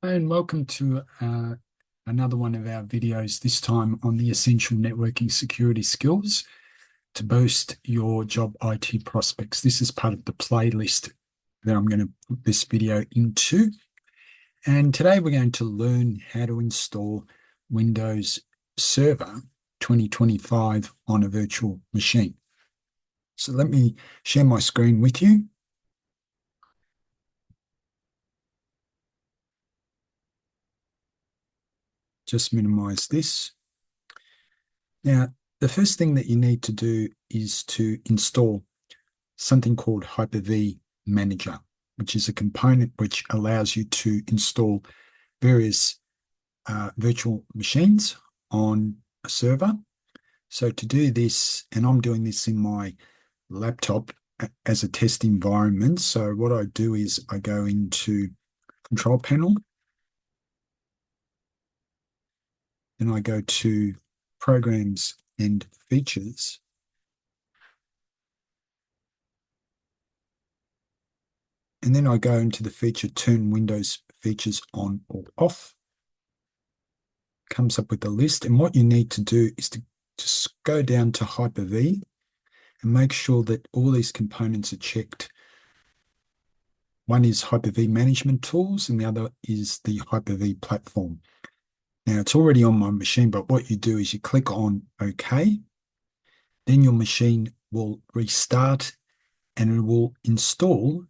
And welcome to another one of our videos, this time on the essential networking security skills to boost your job IT prospects. This is part of the playlist that I'm going to put this video into. And today we're going to learn how to install Windows Server 2025 on a virtual machine. So let me share my screen with you. Just minimize this. Now, the first thing that you need to do is to install something called Hyper-V Manager, which is a component which allows you to install various virtual machines on a server. So to do this, and I'm doing this in my laptop as a test environment. So what I do is I go into Control Panel, and I go to Programs and Features. And then I go into the feature Turn Windows Features On or Off. Comes up with a list. And what you need to do is to just go down to Hyper-V and make sure that all these components are checked. One is Hyper-V Management Tools and the other is the Hyper-V Platform. Now, it's already on my machine, but what you do is you click on OK. Then your machine will restart and it will install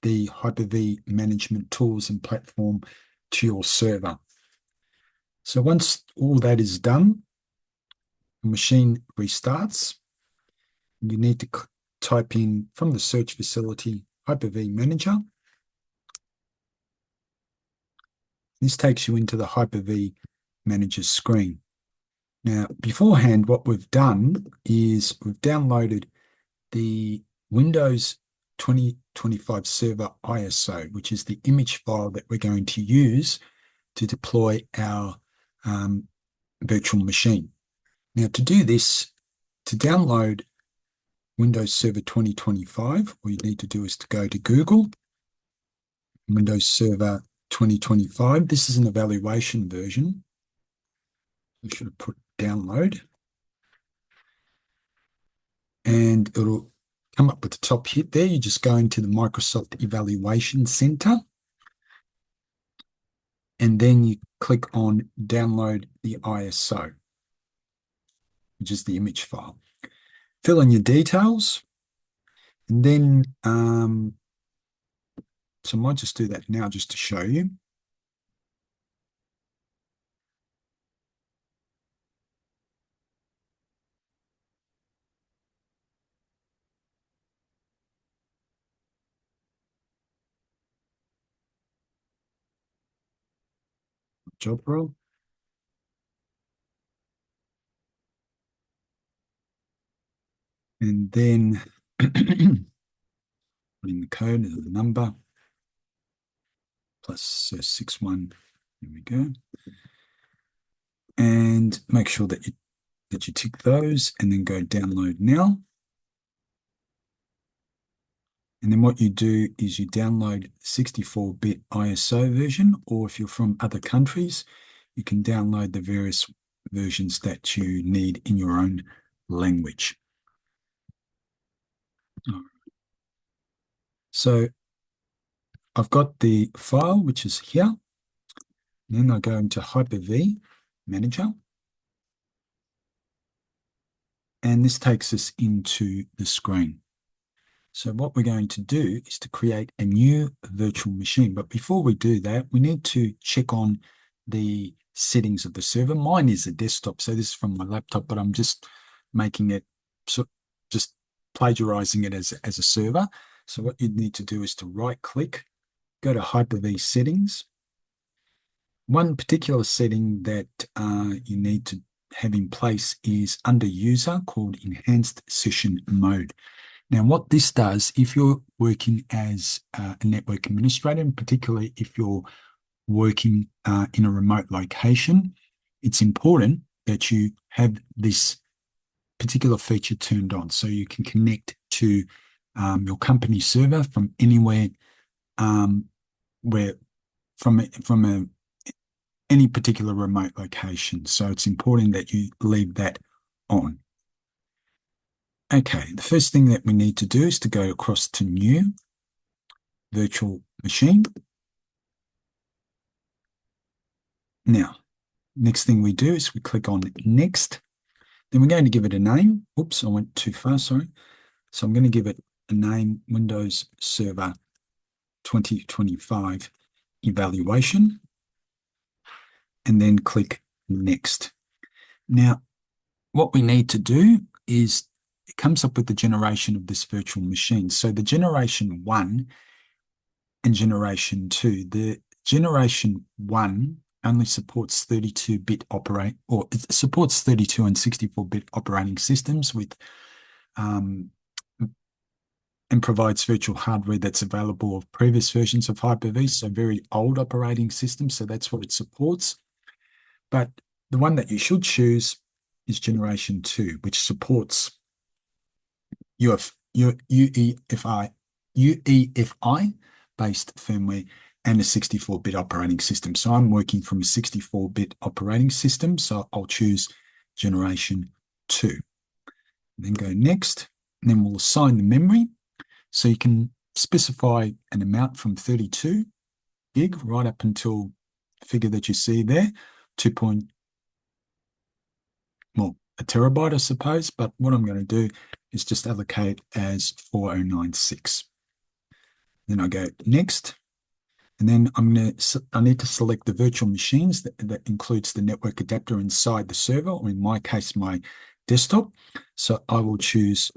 the Hyper-V Management Tools and Platform to your server. So once all that is done, the machine restarts. You need to type in from the search facility Hyper-V Manager. This takes you into the Hyper-V Manager screen. Now, beforehand, what we've done is we've downloaded the Windows 2025 Server ISO, which is the image file that we're going to use to deploy our virtual machine. Now, to do this, to download Windows Server 2025, all you need to do is to go to Google, Windows Server 2025. This is an evaluation version. I should have put download. And it'll come up with the top hit there. You just go into the Microsoft Evaluation Center. And then you click on download the ISO, which is the image file. Fill in your details. And then, so I might just do that now just to show you. Job role. And then put in the code and the number plus 61. There we go. And make sure that you tick those and then go download now. And then what you do is you download 64-bit ISO version, or if you're from other countries, you can download the various versions that you need in your own language. So I've got the file, which is here. Then I go into Hyper-V Manager. And this takes us into the screen. So what we're going to do is to create a new virtual machine. But before we do that, we need to check on the settings of the server. Mine is a desktop, so this is from my laptop, but I'm just making it, just plagiarizing it as a server. So what you need to do is to right-click, go to Hyper-V Settings. One particular setting that you need to have in place is under User, called Enhanced Session Mode. Now, what this does, if you're working as a network administrator, and particularly if you're working in a remote location, it's important that you have this particular feature turned on so you can connect to your company server from anywhere where from any particular remote location. So it's important that you leave that on. Okay, the first thing that we need to do is to go across to New Virtual Machine. Now, next thing we do is we click on Next. Then we're going to give it a name. Oops, I went too far, sorry. So I'm going to give it a name, Windows Server 2025 Evaluation, and then click Next. Now, what we need to do is it comes up with the generation of this virtual machine. So the generation 1 and generation 2, the generation 1 only supports 32-bit or it supports 32 and 64-bit operating systems with and provides virtual hardware that's available of previous versions of Hyper-V, so very old operating systems, so that's what it supports. But the one that you should choose is generation 2, which supports UEFI based firmware and a 64-bit operating system. So I'm working from a 64-bit operating system, so I'll choose generation 2. Then go next, and then we'll assign the memory. So you can specify an amount from 32 gig right up until the figure that you see there, a terabyte, I suppose, but what I'm going to do is just allocate as 4096. Then I go next, and then I need to select the virtual machines that includes the network adapter inside the server, or in my case, my desktop. So I will choose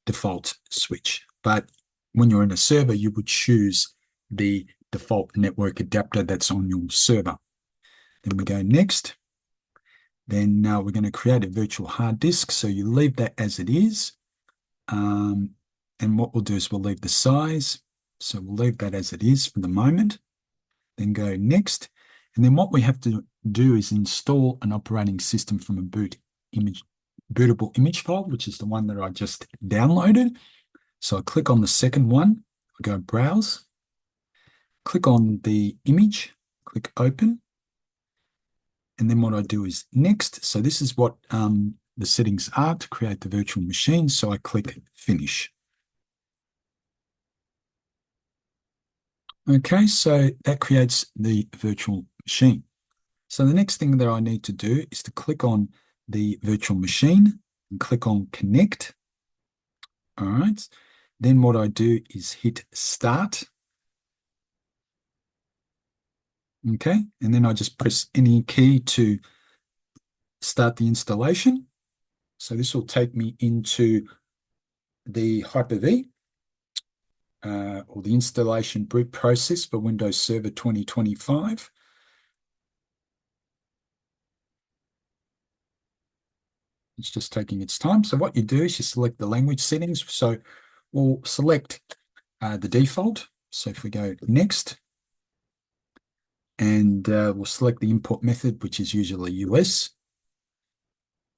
default switch. But when you're in a server, you would choose the default network adapter that's on your server. Then we go next. Then we're going to create a virtual hard disk. So you leave that as it is. And what we'll do is we'll leave the size. So we'll leave that as it is for the moment. Then go next. And then what we have to do is install an operating system from a bootable image file, which is the one that I just downloaded. So I click on the second one, I go browse, click on the image, click open. And then what I do is next. So this is what the settings are to create the virtual machine. So I click finish. Okay, so that creates the virtual machine. So the next thing that I need to do is to click on the virtual machine and click on connect. All right. Then what I do is hit start. Okay. And then I just press any key to start the installation. So this will take me into the Hyper-V or the installation boot process for Windows Server 2025. It's just taking its time. So what you do is you select the language settings. So we'll select the default. So if we go next, and we'll select the import method, which is usually US.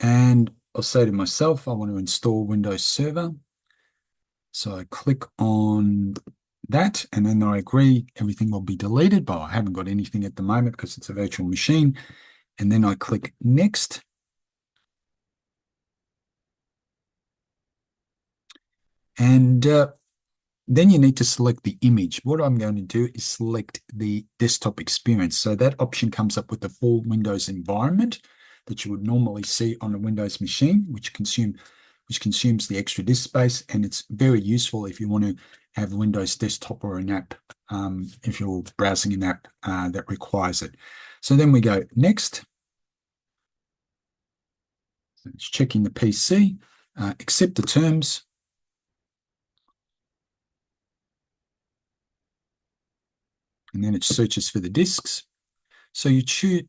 And I'll say to myself, I want to install Windows Server. So I click on that, and then I agree everything will be deleted, but I haven't got anything at the moment because it's a virtual machine. And then I click next. And then you need to select the image. What I'm going to do is select the desktop experience. So that option comes up with the full Windows environment that you would normally see on a Windows machine, which consumes the extra disk space. And it's very useful if you want to have a Windows desktop or an app, if you're browsing an app that requires it. So then we go next. So it's checking the PC, accept the terms. And then it searches for the disks. So you choose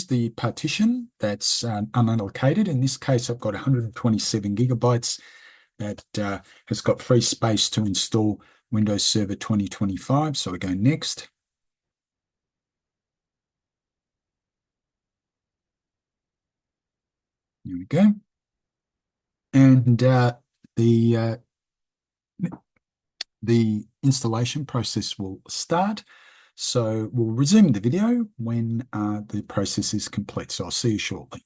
the partition that's unallocated. In this case, I've got 127 gigabytes that has got free space to install Windows Server 2025. So we go next. Here we go. And the installation process will start. So we'll resume the video when the process is complete. So I'll see you shortly.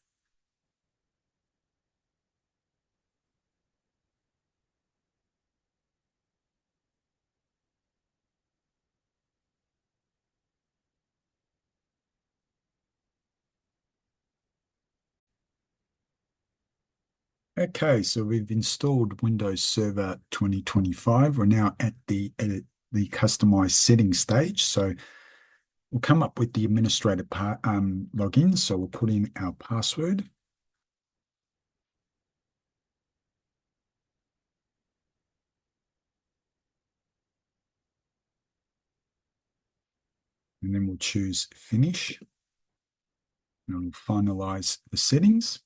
Okay, so we've installed Windows Server 2025. We're now at the customized settings stage. So we'll come up with the administrator login. So we'll put in our password. And then we'll choose finish. And we'll finalize the settings.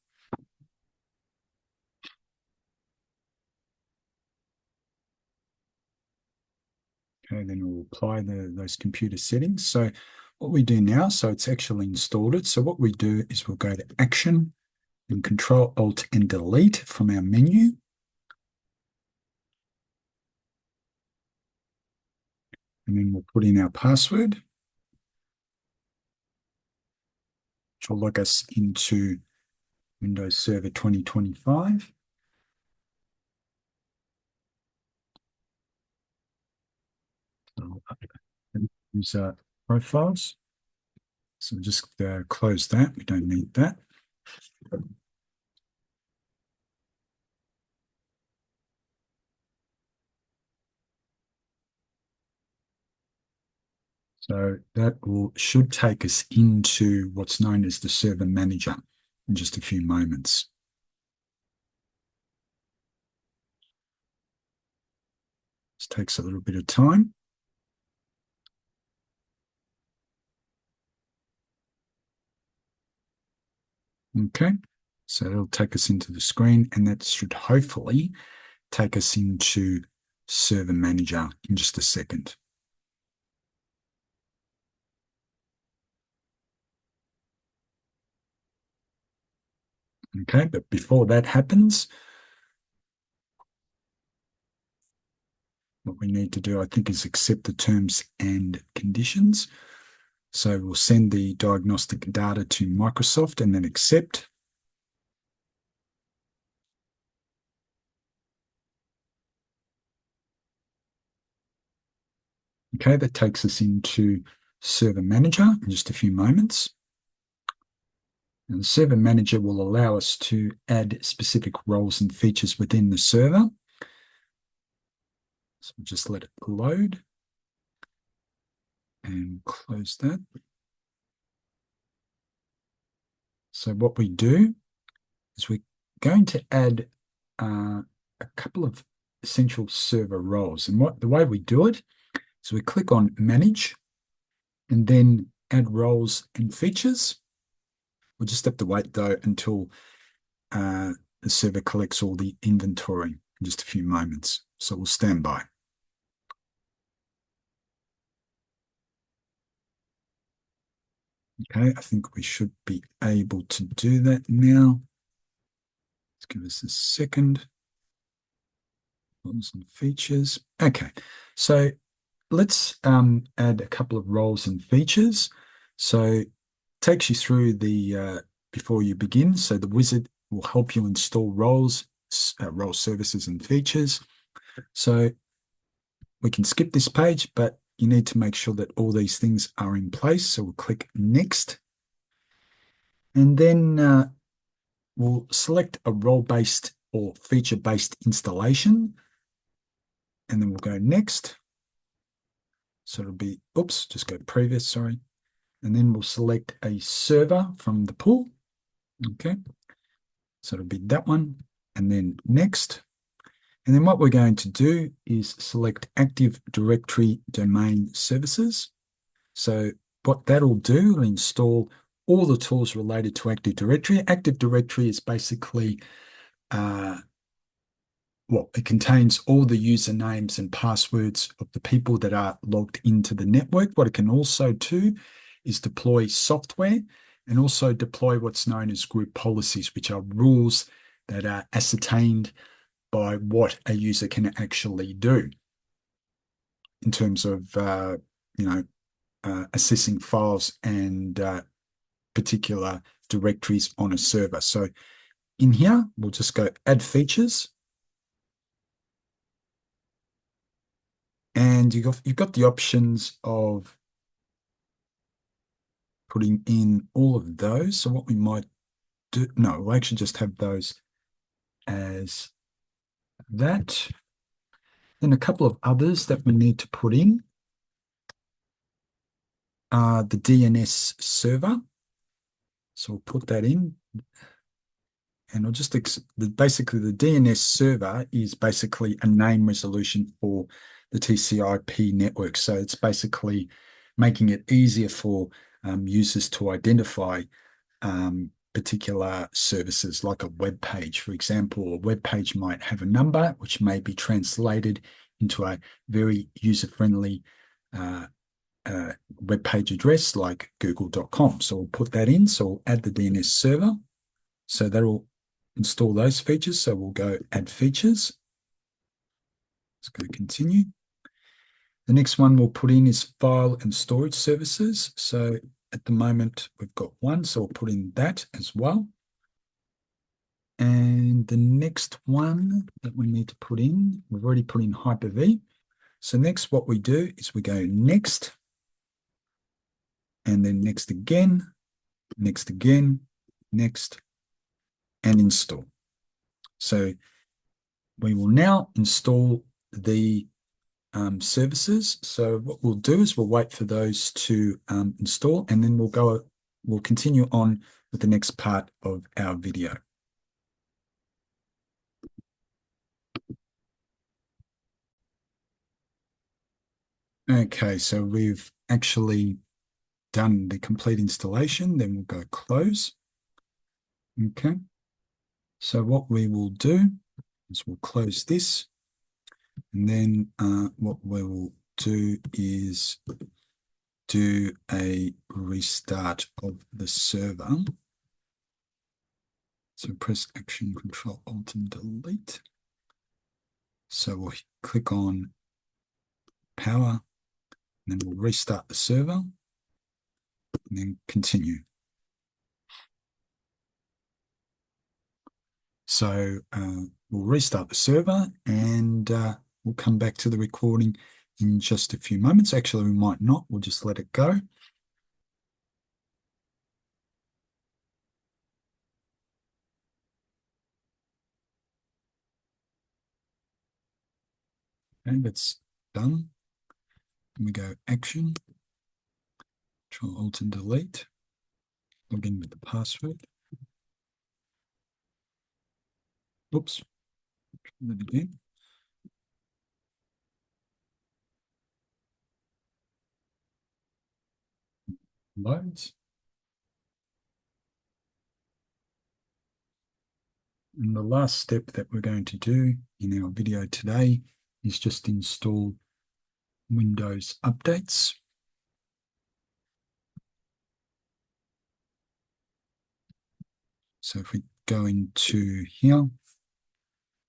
Okay, then we'll apply those computer settings. So what we do now, so it's actually installed it. So what we do is we'll go to Action and Control Alt and Delete from our menu. And then we'll put in our password, which will log us into Windows Server 2025. So user profiles. So we'll just close that. We don't need that. So that should take us into what's known as the Server Manager in just a few moments. This takes a little bit of time. Okay, so it'll take us into the screen, and that should hopefully take us into Server Manager in just a second. Okay, but before that happens, what we need to do, I think, is accept the terms and conditions. So we'll send the diagnostic data to Microsoft and then accept. Okay, that takes us into Server Manager in just a few moments. And the Server Manager will allow us to add specific roles and features within the server. So we'll just let it load and close that. So what we do is we're going to add a couple of essential server roles. And the way we do it is we click on Manage and then Add Roles and Features. We'll just have to wait, though, until the server collects all the inventory in just a few moments. So we'll stand by. Okay, I think we should be able to do that now. Let's give us a second. Roles and features. Okay, so let's add a couple of roles and features. So it takes you through the before you begin. So the wizard will help you install roles, role services and features. So we can skip this page, but you need to make sure that all these things are in place. So we'll click Next. And then we'll select a role-based or feature-based installation. And then we'll go Next. So it'll be, oops, just go previous, sorry. And then we'll select a server from the pool. Okay. So it'll be that one. And then Next. And then what we're going to do is select Active Directory Domain Services. So what that'll do, will install all the tools related to Active Directory. Active Directory is basically, well, it contains all the usernames and passwords of the people that are logged into the network. What it can also do is deploy software and also deploy what's known as group policies, which are rules that are ascertained by what a user can actually do in terms of, you know, accessing files and particular directories on a server. So in here, we'll just go add features. And you've got the options of putting in all of those. So what we might do, no, we'll actually just have those as that. Then a couple of others that we need to put in are the DNS server. So we'll put that in. And I'll just, basically the DNS server is basically a name resolution for the TCP network. So it's basically making it easier for users to identify particular services, like a web page, for example. A web page might have a number which may be translated into a very user-friendly web page address like google.com. So we'll put that in. So we'll add the DNS server. So that'll install those features. So we'll go add features. Let's go continue. The next one we'll put in is file and storage services. So at the moment we've got one, so we'll put in that as well. And the next one that we need to put in, we've already put in Hyper-V. So next what we do is we go next, and then next again, next again, next, and install. So we will now install the services. So what we'll do is we'll wait for those to install, and then we'll continue on with the next part of our video. Okay, so we've actually done the complete installation. Then we'll go close. Okay. So what we will do is we'll close this, and then what we will do is do a restart of the server. So press Action, Control, Alt, and Delete. So we'll click on Power, and then we'll restart the server, and then continue. So we'll restart the server, and we'll come back to the recording in just a few moments. Actually, we might not. We'll just let it go. Okay, that's done. And we go Action, Control, Alt, and Delete. Log in with the password. Oops. Try that again. Loads. And the last step that we're going to do in our video today is just install Windows updates. So if we go into here,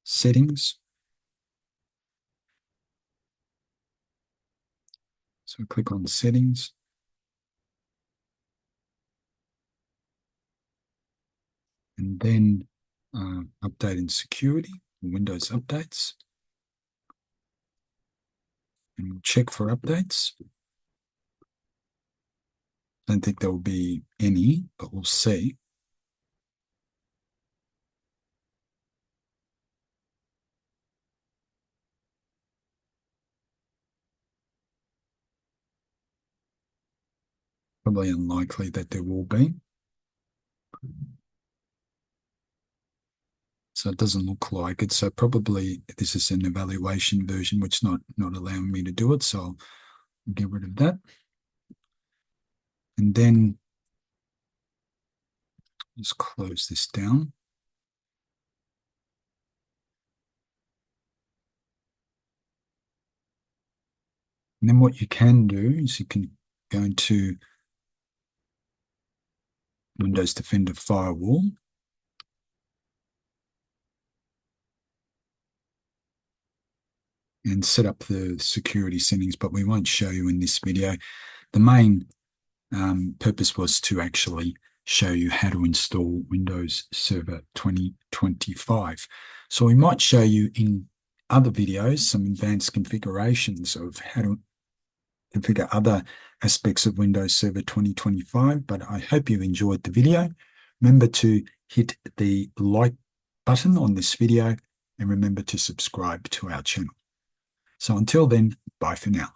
settings. So we click on settings. And then update and security, Windows updates. And we'll check for updates. Don't think there will be any, but we'll see. Probably unlikely that there will be. So it doesn't look like it. So probably this is an evaluation version, which not allowing me to do it. So I'll get rid of that. And then just close this down. And then what you can do is you can go into Windows Defender Firewall. And set up the security settings, but we won't show you in this video. the main purpose was to actually show you how to install Windows Server 2025. So we might show you in other videos some advanced configurations of how to configure other aspects of Windows Server 2025, but I hope you enjoyed the video. Remember to hit the like button on this video and remember to subscribe to our channel. So until then, bye for now.